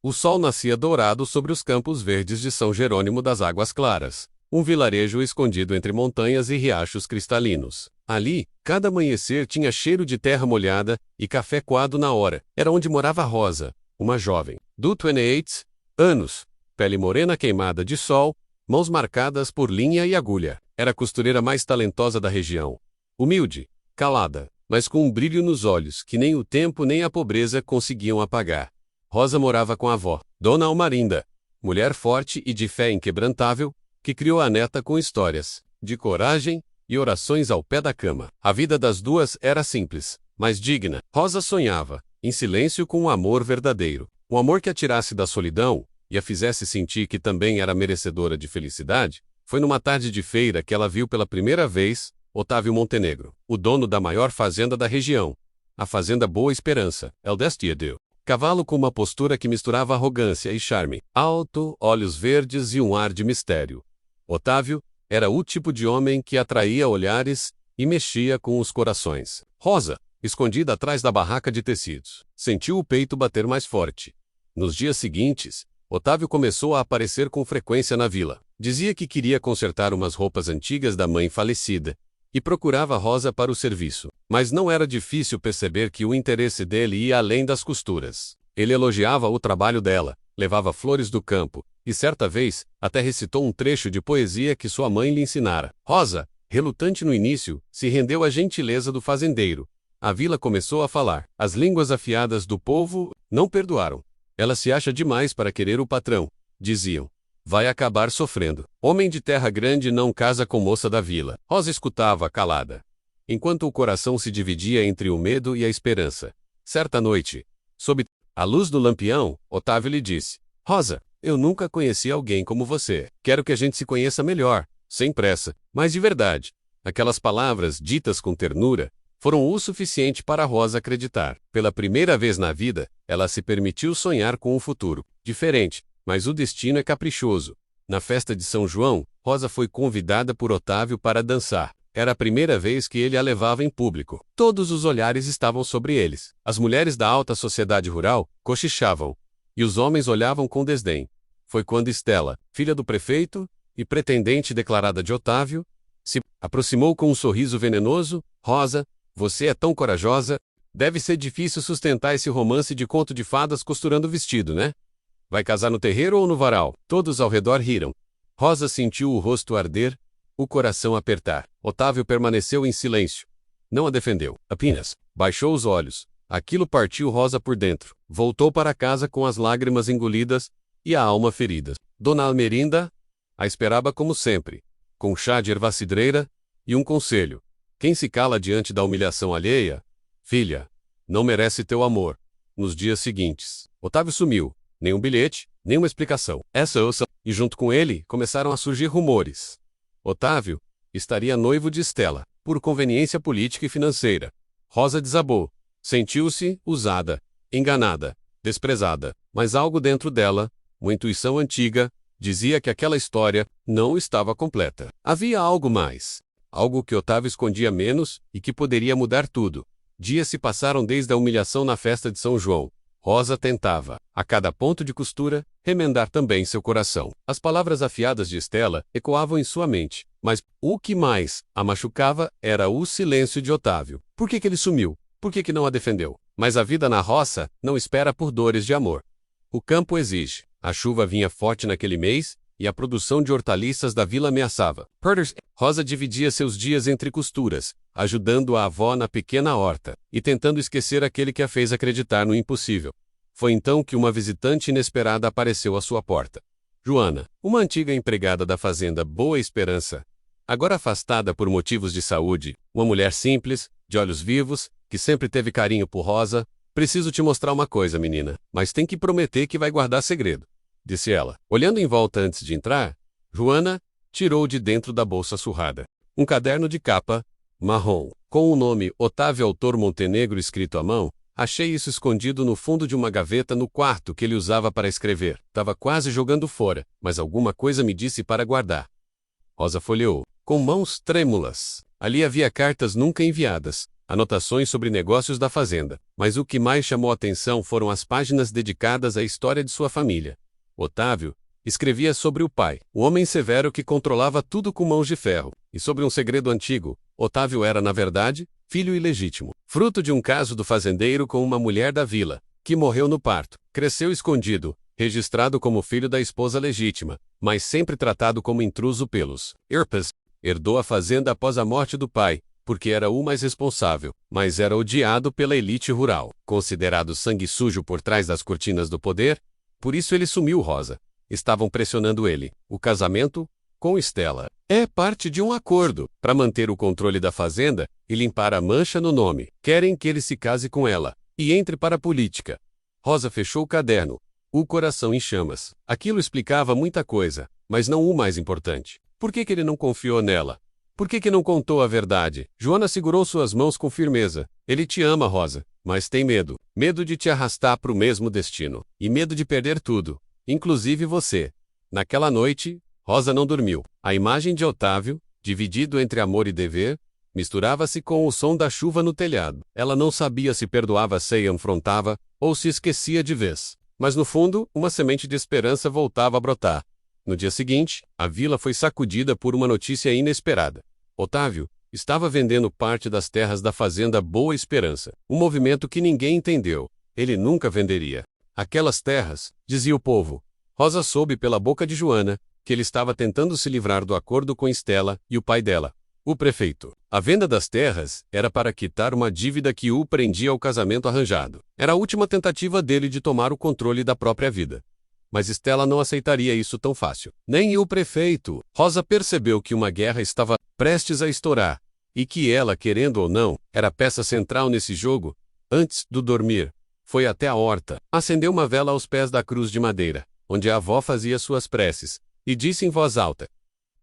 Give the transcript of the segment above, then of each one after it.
O sol nascia dourado sobre os campos verdes de São Jerônimo das Águas Claras, um vilarejo escondido entre montanhas e riachos cristalinos. Ali, cada amanhecer tinha cheiro de terra molhada e café coado na hora. Era onde morava Rosa, uma jovem, do 28 anos, pele morena queimada de sol, mãos marcadas por linha e agulha. Era a costureira mais talentosa da região. Humilde, calada, mas com um brilho nos olhos que nem o tempo nem a pobreza conseguiam apagar. Rosa morava com a avó, Dona Almarinda, mulher forte e de fé inquebrantável, que criou a neta com histórias de coragem e orações ao pé da cama. A vida das duas era simples, mas digna. Rosa sonhava, em silêncio, com um amor verdadeiro. Um amor que a tirasse da solidão e a fizesse sentir que também era merecedora de felicidade. Foi numa tarde de feira que ela viu pela primeira vez Otávio Montenegro, o dono da maior fazenda da região, a Fazenda Boa Esperança, Eldestiedo. Cavalo com uma postura que misturava arrogância e charme, alto, olhos verdes e um ar de mistério. Otávio era o tipo de homem que atraía olhares e mexia com os corações. Rosa, escondida atrás da barraca de tecidos, sentiu o peito bater mais forte. Nos dias seguintes, Otávio começou a aparecer com frequência na vila. Dizia que queria consertar umas roupas antigas da mãe falecida e procurava Rosa para o serviço. Mas não era difícil perceber que o interesse dele ia além das costuras. Ele elogiava o trabalho dela, levava flores do campo, e certa vez, até recitou um trecho de poesia que sua mãe lhe ensinara. Rosa, relutante no início, se rendeu à gentileza do fazendeiro. A vila começou a falar. As línguas afiadas do povo não perdoaram. Ela se acha demais para querer o patrão, diziam. Vai acabar sofrendo. Homem de terra grande não casa com moça da vila. Rosa escutava, calada, enquanto o coração se dividia entre o medo e a esperança. Certa noite, sob a luz do lampião, Otávio lhe disse: Rosa, eu nunca conheci alguém como você. Quero que a gente se conheça melhor, sem pressa, mas de verdade. Aquelas palavras, ditas com ternura, foram o suficiente para Rosa acreditar. Pela primeira vez na vida, ela se permitiu sonhar com um futuro diferente, mas o destino é caprichoso. Na festa de São João, Rosa foi convidada por Otávio para dançar. Era a primeira vez que ele a levava em público. Todos os olhares estavam sobre eles. As mulheres da alta sociedade rural cochichavam, e os homens olhavam com desdém. Foi quando Estela, filha do prefeito e pretendente declarada de Otávio, se aproximou com um sorriso venenoso. Rosa, você é tão corajosa, deve ser difícil sustentar esse romance de conto de fadas costurando vestido, né? Vai casar no terreiro ou no varal? Todos ao redor riram. Rosa sentiu o rosto arder, o coração apertar. Otávio permaneceu em silêncio. Não a defendeu. Apenas baixou os olhos. Aquilo partiu Rosa por dentro. Voltou para casa com as lágrimas engolidas e a alma ferida. Dona Almerinda a esperava como sempre, com chá de erva cidreira e um conselho. Quem se cala diante da humilhação alheia, filha, não merece teu amor. Nos dias seguintes, Otávio sumiu. Nenhum bilhete, nenhuma explicação. E junto com ele, começaram a surgir rumores. Otávio estaria noivo de Estela, por conveniência política e financeira. Rosa desabou. Sentiu-se usada, enganada, desprezada. Mas algo dentro dela, uma intuição antiga, dizia que aquela história não estava completa. Havia algo mais. Algo que Otávio escondia menos e que poderia mudar tudo. Dias se passaram desde a humilhação na festa de São João. Rosa tentava, a cada ponto de costura, remendar também seu coração. As palavras afiadas de Estela ecoavam em sua mente, mas o que mais a machucava era o silêncio de Otávio. Por que ele sumiu? Por que não a defendeu? Mas a vida na roça não espera por dores de amor. O campo exige. A chuva vinha forte naquele mês e a produção de hortaliças da vila ameaçava. Rosa dividia seus dias entre costuras, ajudando a avó na pequena horta e tentando esquecer aquele que a fez acreditar no impossível. Foi então que uma visitante inesperada apareceu à sua porta. Joana, uma antiga empregada da fazenda Boa Esperança, agora afastada por motivos de saúde, uma mulher simples, de olhos vivos, que sempre teve carinho por Rosa. Preciso te mostrar uma coisa, menina, mas tem que prometer que vai guardar segredo, disse ela. Olhando em volta antes de entrar, Joana tirou de dentro da bolsa surrada um caderno de capa marrom, com o nome Otávio Autor Montenegro escrito à mão. Achei isso escondido no fundo de uma gaveta no quarto que ele usava para escrever. Tava quase jogando fora, mas alguma coisa me disse para guardar. Rosa folheou, com mãos trêmulas. Ali havia cartas nunca enviadas, anotações sobre negócios da fazenda, mas o que mais chamou atenção foram as páginas dedicadas à história de sua família. Otávio escrevia sobre o pai, o homem severo que controlava tudo com mãos de ferro, e sobre um segredo antigo: Otávio era, na verdade, filho ilegítimo, fruto de um caso do fazendeiro com uma mulher da vila, que morreu no parto. Cresceu escondido, registrado como filho da esposa legítima, mas sempre tratado como intruso pelos Irpas. Herdou a fazenda após a morte do pai, porque era o mais responsável, mas era odiado pela elite rural, considerado sangue sujo por trás das cortinas do poder. Por isso ele sumiu. Rosa. Estavam pressionando ele. O casamento com Estela é parte de um acordo para manter o controle da fazenda e limpar a mancha no nome. Querem que ele se case com ela e entre para a política. Rosa fechou o caderno, o coração em chamas. Aquilo explicava muita coisa, mas não o mais importante. Por que ele não confiou nela? Por que não contou a verdade? Joana segurou suas mãos com firmeza. Ele te ama, Rosa, mas tem medo. Medo de te arrastar para o mesmo destino. E medo de perder tudo, inclusive você. Naquela noite, Rosa não dormiu. A imagem de Otávio, dividido entre amor e dever, misturava-se com o som da chuva no telhado. Ela não sabia se perdoava-se e afrontava, ou se esquecia de vez. Mas no fundo, uma semente de esperança voltava a brotar. No dia seguinte, a vila foi sacudida por uma notícia inesperada. Otávio estava vendendo parte das terras da fazenda Boa Esperança, um movimento que ninguém entendeu. Ele nunca venderia aquelas terras, dizia o povo. Rosa soube pela boca de Joana que ele estava tentando se livrar do acordo com Estela e o pai dela, o prefeito. A venda das terras era para quitar uma dívida que o prendia ao casamento arranjado. Era a última tentativa dele de tomar o controle da própria vida. Mas Estela não aceitaria isso tão fácil. Nem o prefeito. Rosa percebeu que uma guerra estava prestes a estourar, e que ela, querendo ou não, era peça central nesse jogo. Antes do dormir, foi até a horta, acendeu uma vela aos pés da cruz de madeira, onde a avó fazia suas preces, e disse em voz alta: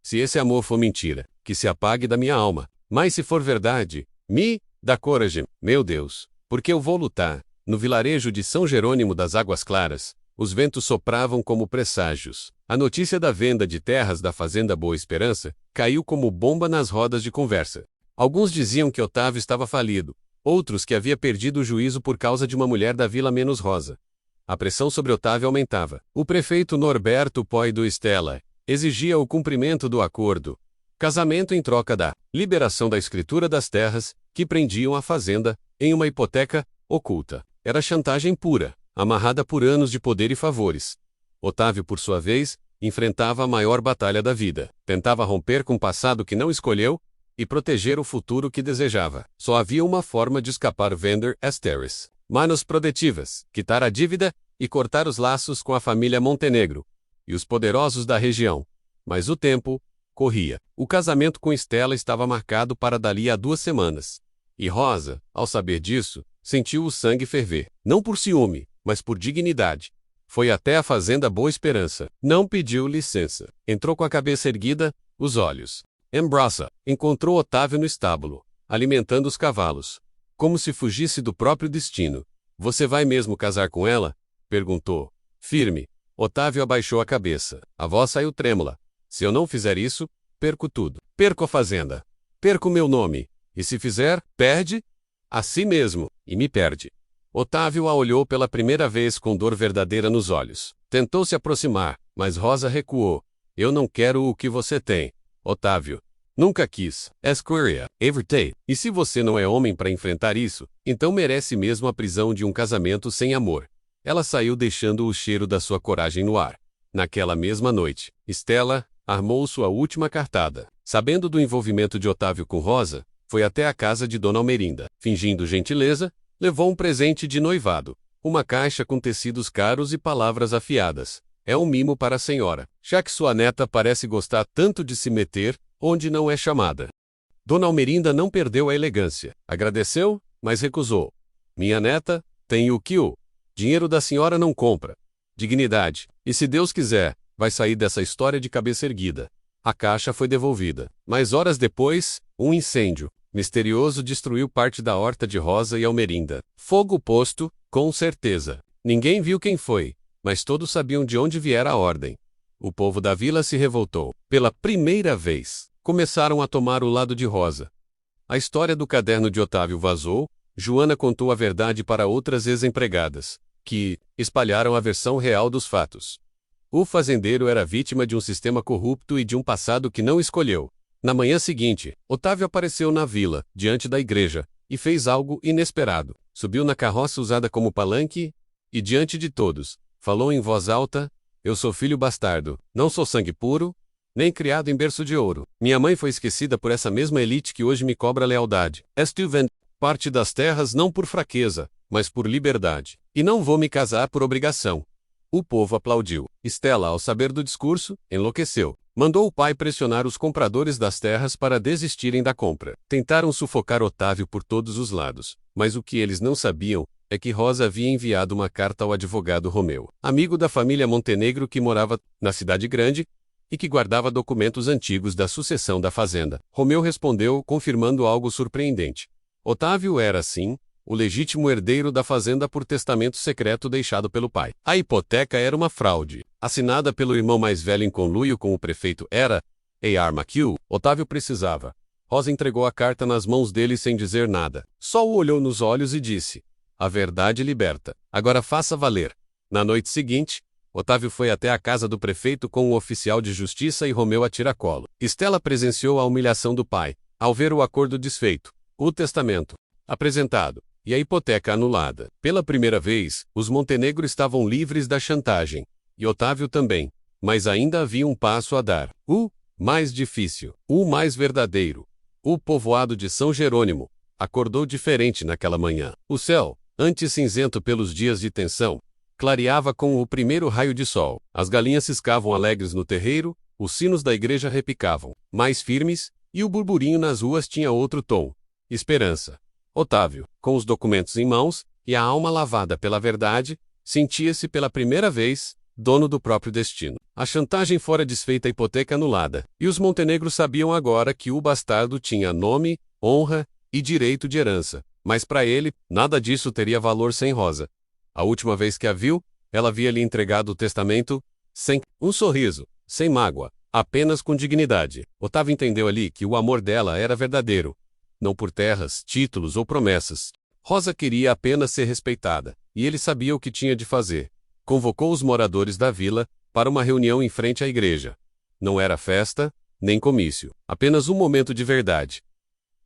se esse amor for mentira, que se apague da minha alma. Mas se for verdade, me dá coragem, meu Deus, porque eu vou lutar. No vilarejo de São Jerônimo das Águas Claras, os ventos sopravam como presságios. A notícia da venda de terras da fazenda Boa Esperança caiu como bomba nas rodas de conversa. Alguns diziam que Otávio estava falido, outros que havia perdido o juízo por causa de uma mulher da vila menos Rosa. A pressão sobre Otávio aumentava. O prefeito Norberto Poi do Estela exigia o cumprimento do acordo. Casamento em troca da liberação da escritura das terras que prendiam a fazenda em uma hipoteca oculta. Era chantagem pura, amarrada por anos de poder e favores. Otávio, por sua vez, enfrentava a maior batalha da vida. Tentava romper com o passado que não escolheu e proteger o futuro que desejava. Só havia uma forma de escapar: vender as terras, manos protetivas, quitar a dívida e cortar os laços com a família Montenegro e os poderosos da região. Mas o tempo corria. O casamento com Estela estava marcado para dali a 2 semanas. E Rosa, ao saber disso, sentiu o sangue ferver. Não por ciúme, mas por dignidade. Foi até a fazenda Boa Esperança. Não pediu licença. Entrou com a cabeça erguida, os olhos em brasa. Encontrou Otávio no estábulo, alimentando os cavalos, como se fugisse do próprio destino. Você vai mesmo casar com ela? Perguntou. Firme. Otávio abaixou a cabeça. A voz saiu trêmula. Se eu não fizer isso, perco tudo. Perco a fazenda. Perco meu nome. E se fizer, perde a si mesmo, e me perde. Otávio a olhou pela primeira vez com dor verdadeira nos olhos. Tentou se aproximar, mas Rosa recuou. Eu não quero o que você tem, Otávio. Nunca quis. Esquire, Evertate. E se você não é homem para enfrentar isso, então merece mesmo a prisão de um casamento sem amor. Ela saiu deixando o cheiro da sua coragem no ar. Naquela mesma noite, Estela armou sua última cartada. Sabendo do envolvimento de Otávio com Rosa, foi até a casa de Dona Almerinda. Fingindo gentileza, levou um presente de noivado. Uma caixa com tecidos caros e palavras afiadas. É um mimo para a senhora, já que sua neta parece gostar tanto de se meter onde não é chamada. Dona Almerinda não perdeu a elegância. Agradeceu, mas recusou. Minha neta tem o que o dinheiro da senhora não compra. Dignidade. E se Deus quiser, vai sair dessa história de cabeça erguida. A caixa foi devolvida. Mas horas depois, um incêndio misterioso destruiu parte da horta de Rosa e Almerinda. Fogo posto, com certeza. Ninguém viu quem foi, mas todos sabiam de onde viera a ordem. O povo da vila se revoltou. Pela primeira vez, começaram a tomar o lado de Rosa. A história do caderno de Otávio vazou. Joana contou a verdade para outras ex-empregadas, que espalharam a versão real dos fatos. O fazendeiro era vítima de um sistema corrupto e de um passado que não escolheu. Na manhã seguinte, Otávio apareceu na vila, diante da igreja, e fez algo inesperado. Subiu na carroça usada como palanque e, diante de todos, falou em voz alta: "Eu sou filho bastardo, não sou sangue puro, nem criado em berço de ouro. Minha mãe foi esquecida por essa mesma elite que hoje me cobra lealdade. Estou vendo parte das terras não por fraqueza, mas por liberdade. E não vou me casar por obrigação." O povo aplaudiu. Estela, ao saber do discurso, enlouqueceu. Mandou o pai pressionar os compradores das terras para desistirem da compra. Tentaram sufocar Otávio por todos os lados, mas o que eles não sabiam é que Rosa havia enviado uma carta ao advogado Romeu, amigo da família Montenegro que morava na cidade grande e que guardava documentos antigos da sucessão da fazenda. Romeu respondeu confirmando algo surpreendente. Otávio era, sim, o legítimo herdeiro da fazenda por testamento secreto deixado pelo pai. A hipoteca era uma fraude, assinada pelo irmão mais velho em conluio com o prefeito A.R. McHugh. Otávio precisava. Rosa entregou a carta nas mãos dele sem dizer nada. Só o olhou nos olhos e disse: "A verdade liberta. Agora faça valer." Na noite seguinte, Otávio foi até a casa do prefeito com um oficial de justiça e Romeu a tiracolo. Estela presenciou a humilhação do pai, ao ver o acordo desfeito, o testamento apresentado e a hipoteca anulada. Pela primeira vez, os Montenegro estavam livres da chantagem, e Otávio também, mas ainda havia um passo a dar. O mais difícil, o mais verdadeiro. O povoado de São Jerônimo acordou diferente naquela manhã. O céu, antes cinzento pelos dias de tensão, clareava com o primeiro raio de sol. As galinhas ciscavam alegres no terreiro, os sinos da igreja repicavam, mais firmes, e o burburinho nas ruas tinha outro tom: esperança. Otávio, com os documentos em mãos e a alma lavada pela verdade, sentia-se pela primeira vez dono do próprio destino. A chantagem fora desfeita, a hipoteca anulada, e os Montenegros sabiam agora que o bastardo tinha nome, honra e direito de herança, mas para ele, nada disso teria valor sem Rosa. A última vez que a viu, ela havia-lhe entregado o testamento, sem um sorriso, sem mágoa, apenas com dignidade. Otávio entendeu ali que o amor dela era verdadeiro, não por terras, títulos ou promessas. Rosa queria apenas ser respeitada, e ele sabia o que tinha de fazer. Convocou os moradores da vila para uma reunião em frente à igreja. Não era festa, nem comício, apenas um momento de verdade.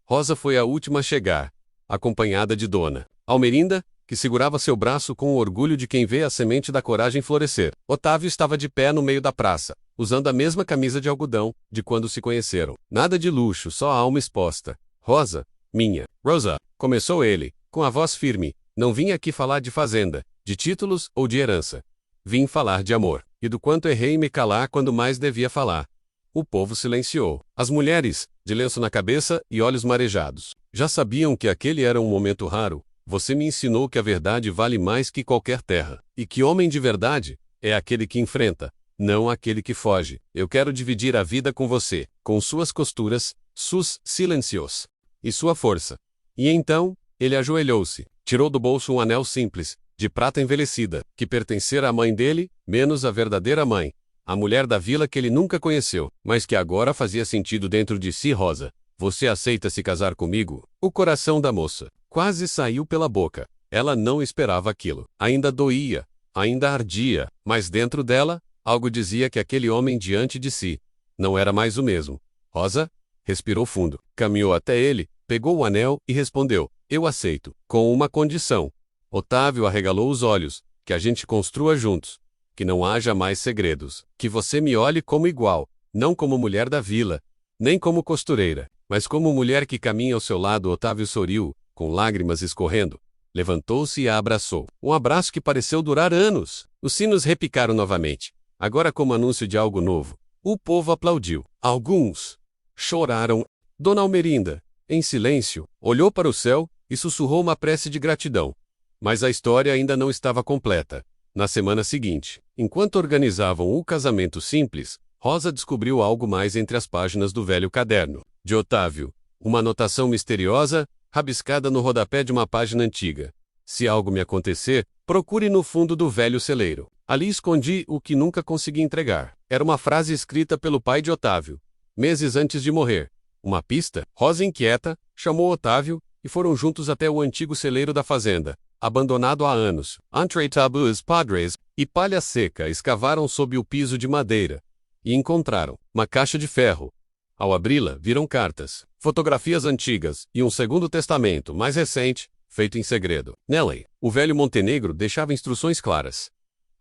Rosa foi a última a chegar, acompanhada de Dona Almerinda, que segurava seu braço com o orgulho de quem vê a semente da coragem florescer. Otávio estava de pé no meio da praça, usando a mesma camisa de algodão de quando se conheceram. Nada de luxo, só a alma exposta. "Rosa, minha Rosa", começou ele, com a voz firme, "não vim aqui falar de fazenda, de títulos ou de herança. Vim falar de amor, e do quanto errei em me calar quando mais devia falar." O povo silenciou. As mulheres, de lenço na cabeça e olhos marejados, já sabiam que aquele era um momento raro. "Você me ensinou que a verdade vale mais que qualquer terra, e que homem de verdade é aquele que enfrenta, não aquele que foge. Eu quero dividir a vida com você, com suas costuras, seus silencios e sua força." E então, ele ajoelhou-se, tirou do bolso um anel simples, de prata envelhecida, que pertencera à mãe dele, menos a verdadeira mãe, a mulher da vila que ele nunca conheceu, mas que agora fazia sentido dentro de si. "Rosa, você aceita se casar comigo?" O coração da moça quase saiu pela boca. Ela não esperava aquilo. Ainda doía, ainda ardia, mas dentro dela, algo dizia que aquele homem diante de si não era mais o mesmo. Rosa respirou fundo, caminhou até ele, pegou o anel e respondeu: "Eu aceito, com uma condição." Otávio arregalou os olhos: "Que a gente construa juntos, que não haja mais segredos, que você me olhe como igual, não como mulher da vila, nem como costureira, mas como mulher que caminha ao seu lado." Otávio sorriu, com lágrimas escorrendo, levantou-se e a abraçou. Um abraço que pareceu durar anos. Os sinos repicaram novamente, agora como anúncio de algo novo. O povo aplaudiu. Alguns choraram. Dona Almerinda, em silêncio, olhou para o céu e sussurrou uma prece de gratidão. Mas a história ainda não estava completa. Na semana seguinte, enquanto organizavam o casamento simples, Rosa descobriu algo mais entre as páginas do velho caderno de Otávio. Uma anotação misteriosa, rabiscada no rodapé de uma página antiga: "Se algo me acontecer, procure no fundo do velho celeiro. Ali escondi o que nunca consegui entregar." Era uma frase escrita pelo pai de Otávio, meses antes de morrer. Uma pista? Rosa, inquieta, chamou Otávio, e foram juntos até o antigo celeiro da fazenda, abandonado há anos. Entre tabus, padres e palha seca escavaram sob o piso de madeira e encontraram uma caixa de ferro. Ao abri-la, viram cartas, fotografias antigas e um segundo testamento, mais recente, feito em segredo. Nele, o velho Montenegro deixava instruções claras.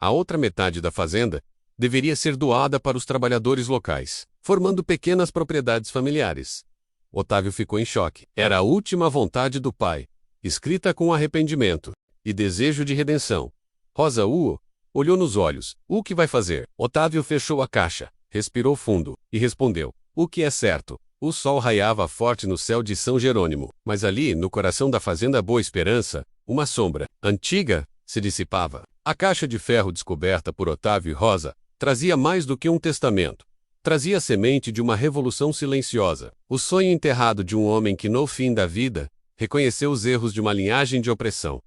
A outra metade da fazenda deveria ser doada para os trabalhadores locais, formando pequenas propriedades familiares. Otávio ficou em choque. Era a última vontade do pai, escrita com arrependimento e desejo de redenção. Rosa olhou nos olhos. O que vai fazer? Otávio fechou a caixa, respirou fundo e respondeu: o que é certo? O sol raiava forte no céu de São Jerônimo, mas ali, no coração da fazenda Boa Esperança, uma sombra antiga se dissipava. A caixa de ferro descoberta por Otávio e Rosa trazia mais do que um testamento. Trazia a semente de uma revolução silenciosa, o sonho enterrado de um homem que, no fim da vida, reconheceu os erros de uma linhagem de opressão.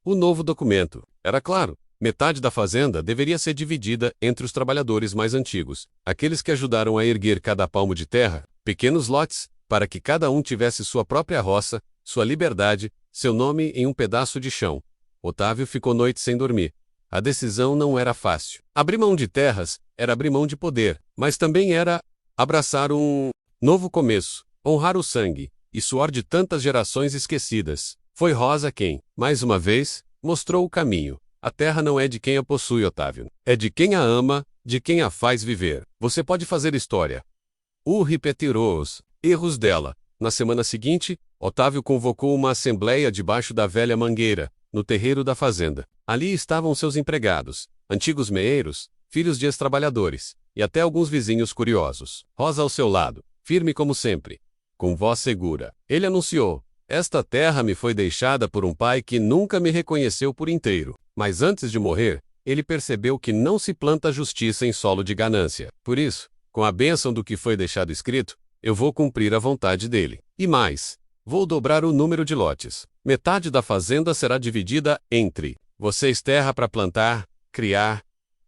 O novo documento era claro. Metade da fazenda deveria ser dividida entre os trabalhadores mais antigos, aqueles que ajudaram a erguer cada palmo de terra, pequenos lotes, para que cada um tivesse sua própria roça, sua liberdade, seu nome em um pedaço de chão. Otávio ficou noites sem dormir. A decisão não era fácil. Abrir mão de terras era abrir mão de poder, mas também era abraçar um novo começo, honrar o sangue e suor de tantas gerações esquecidas. Foi Rosa quem, mais uma vez, mostrou o caminho. A terra não é de quem a possui, Otávio. É de quem a ama, de quem a faz viver. Você pode fazer história. Repetirá os erros dela. Na semana seguinte, Otávio convocou uma assembleia debaixo da velha mangueira, no terreiro da fazenda. Ali estavam seus empregados, antigos meeiros, filhos de ex-trabalhadores, e até alguns vizinhos curiosos. Rosa ao seu lado, firme como sempre, com voz segura. Ele anunciou: esta terra me foi deixada por um pai que nunca me reconheceu por inteiro. Mas antes de morrer, ele percebeu que não se planta justiça em solo de ganância. Por isso, com a bênção do que foi deixado escrito, eu vou cumprir a vontade dele. E mais, vou dobrar o número de lotes. Metade da fazenda será dividida entre vocês, terra para plantar, criar,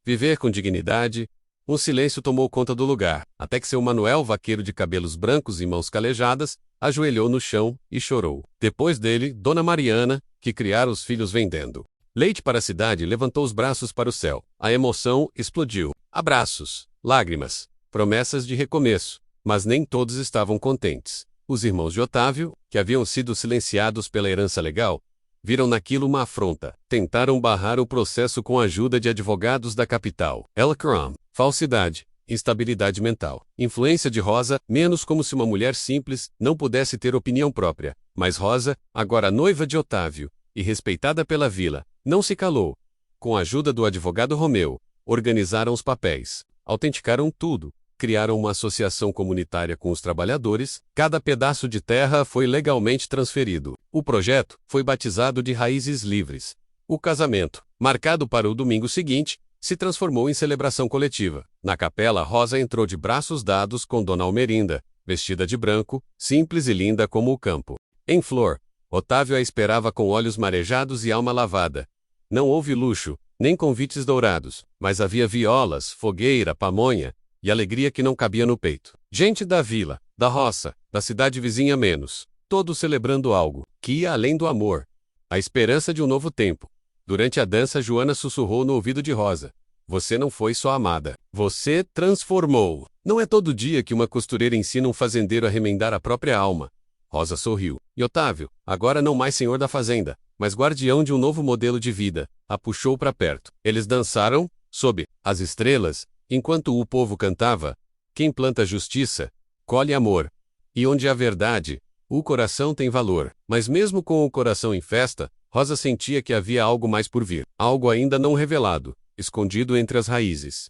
viver com dignidade. Um silêncio tomou conta do lugar, até que seu Manuel, vaqueiro de cabelos brancos e mãos calejadas, ajoelhou no chão e chorou. Depois dele, Dona Mariana, que criara os filhos vendendo leite para a cidade, levantou os braços para o céu. A emoção explodiu. Abraços, lágrimas, promessas de recomeço. Mas nem todos estavam contentes. Os irmãos de Otávio, que haviam sido silenciados pela herança legal, viram naquilo uma afronta. Tentaram barrar o processo com a ajuda de advogados da capital. Elcram, falsidade, instabilidade mental. Influência de Rosa, menos como se uma mulher simples não pudesse ter opinião própria. Mas Rosa, agora noiva de Otávio, e respeitada pela vila, não se calou. Com a ajuda do advogado Romeu, organizaram os papéis, autenticaram tudo, criaram uma associação comunitária com os trabalhadores, cada pedaço de terra foi legalmente transferido. O projeto foi batizado de Raízes Livres. O casamento, marcado para o domingo seguinte, se transformou em celebração coletiva. Na capela, Rosa entrou de braços dados com Dona Almerinda, vestida de branco, simples e linda como o campo. Em flor, Otávio a esperava com olhos marejados e alma lavada. Não houve luxo, nem convites dourados, mas havia violas, fogueira, pamonha e alegria que não cabia no peito. Gente da vila, da roça, da cidade vizinha menos, todos celebrando algo que ia além do amor, a esperança de um novo tempo. Durante a dança, Joana sussurrou no ouvido de Rosa: você não foi só amada, você transformou. Não é todo dia que uma costureira ensina um fazendeiro a remendar a própria alma. Rosa sorriu. E Otávio, agora não mais senhor da fazenda, mas guardião de um novo modelo de vida, a puxou para perto. Eles dançaram, sob as estrelas, enquanto o povo cantava: quem planta justiça, colhe amor. E onde há verdade, o coração tem valor. Mas mesmo com o coração em festa, Rosa sentia que havia algo mais por vir. Algo ainda não revelado, escondido entre as raízes.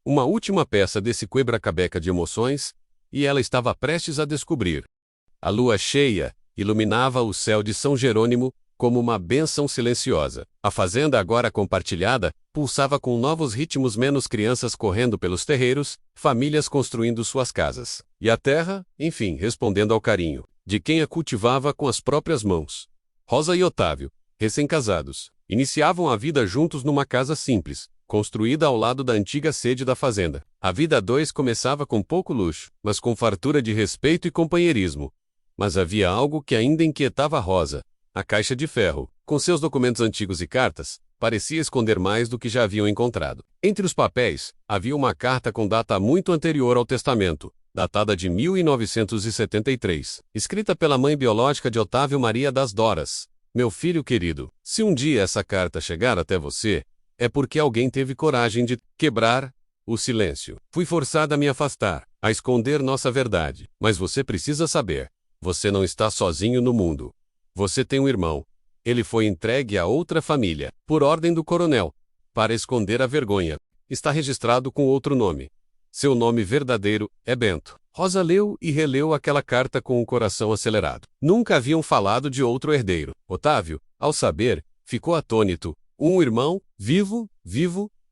Uma última peça desse quebra-cabeça de emoções, e ela estava prestes a descobrir. A lua cheia iluminava o céu de São Jerônimo como uma bênção silenciosa. A fazenda, agora compartilhada, pulsava com novos ritmos, menos crianças correndo pelos terreiros, famílias construindo suas casas. E a terra, enfim, respondendo ao carinho de quem a cultivava com as próprias mãos. Rosa e Otávio, recém-casados, iniciavam a vida juntos numa casa simples, construída ao lado da antiga sede da fazenda. A vida a dois começava com pouco luxo, mas com fartura de respeito e companheirismo. Mas havia algo que ainda inquietava Rosa. A caixa de ferro, com seus documentos antigos e cartas, parecia esconder mais do que já haviam encontrado. Entre os papéis, havia uma carta com data muito anterior ao testamento, datada de 1973, escrita pela mãe biológica de Otávio Maria das Doras. Meu filho querido, se um dia essa carta chegar até você, é porque alguém teve coragem de quebrar o silêncio. Fui forçada a me afastar, a esconder nossa verdade. Mas você precisa saber, você não está sozinho no mundo. Você tem um irmão. Ele foi entregue a outra família, por ordem do coronel, para esconder a vergonha. Está registrado com outro nome. Seu nome verdadeiro é Bento. Rosa leu e releu aquela carta com o coração acelerado. Nunca haviam falado de outro herdeiro. Otávio, ao saber, ficou atônito. Um irmão, vivo,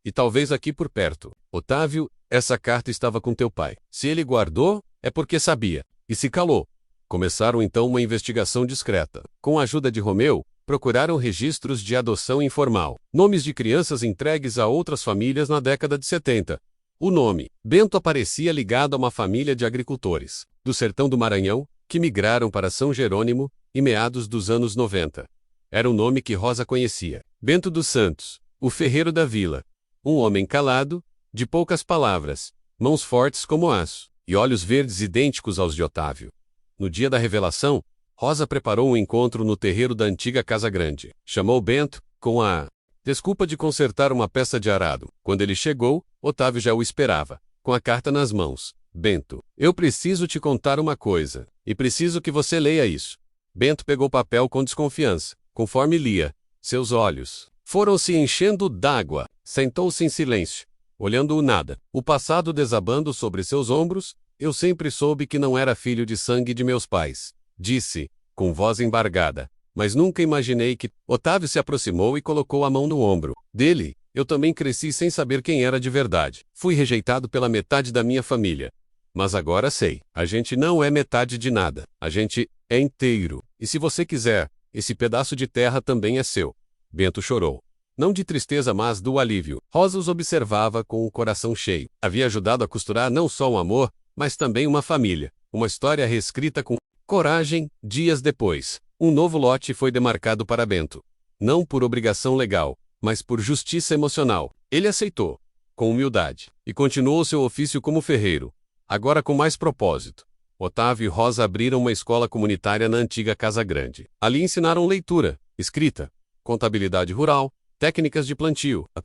e talvez aqui por perto. Otávio, essa carta estava com teu pai. Se ele guardou, é porque sabia. E se calou. Começaram então uma investigação discreta. Com a ajuda de Romeu, procuraram registros de adoção informal. Nomes de crianças entregues a outras famílias na década de 70. O nome, Bento, aparecia ligado a uma família de agricultores, do sertão do Maranhão, que migraram para São Jerônimo, em meados dos anos 90. Era o nome que Rosa conhecia. Bento dos Santos, o ferreiro da vila. Um homem calado, de poucas palavras, mãos fortes como aço, e olhos verdes idênticos aos de Otávio. No dia da revelação, Rosa preparou um encontro no terreiro da antiga Casa Grande. Chamou Bento, com a desculpa de consertar uma peça de arado. Quando ele chegou, Otávio já o esperava, com a carta nas mãos. Bento, eu preciso te contar uma coisa, e preciso que você leia isso. Bento pegou o papel com desconfiança. Conforme lia, seus olhos foram se enchendo d'água. Sentou-se em silêncio, olhando o nada. O passado desabando sobre seus ombros. Eu sempre soube que não era filho de sangue de meus pais, disse, com voz embargada. Mas nunca imaginei que... Otávio se aproximou e colocou a mão no ombro dele. Eu também cresci sem saber quem era de verdade. Fui rejeitado pela metade da minha família. Mas agora sei, a gente não é metade de nada. A gente é inteiro. E se você quiser, esse pedaço de terra também é seu. Bento chorou. Não de tristeza, mas do alívio. Rosa os observava com o coração cheio. Havia ajudado a costurar não só um amor, mas também uma família. Uma história reescrita com coragem. Dias depois, um novo lote foi demarcado para Bento. Não por obrigação legal, mas por justiça emocional. Ele aceitou, com humildade, e continuou seu ofício como ferreiro, agora com mais propósito. Otávio e Rosa abriram uma escola comunitária na antiga Casa Grande. Ali ensinaram leitura, escrita, contabilidade rural, técnicas de plantio. A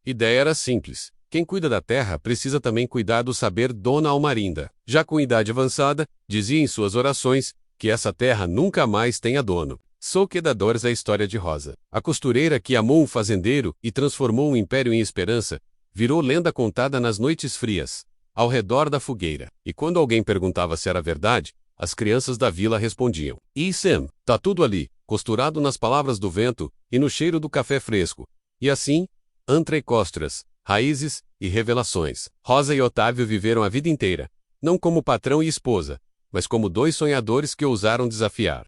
ideia era simples. Quem cuida da terra precisa também cuidar do saber, Dona Almarinda. Já com idade avançada, dizia em suas orações que essa terra nunca mais tenha dono. Sou que dadores a história de Rosa. A costureira que amou um fazendeiro e transformou um império em esperança, virou lenda contada nas noites frias, ao redor da fogueira. E quando alguém perguntava se era verdade, as crianças da vila respondiam: "E Sam, tá tudo ali", costurado nas palavras do vento e no cheiro do café fresco. E assim, entre costras, raízes e revelações, Rosa e Otávio viveram a vida inteira, não como patrão e esposa, mas como dois sonhadores que ousaram desafiar.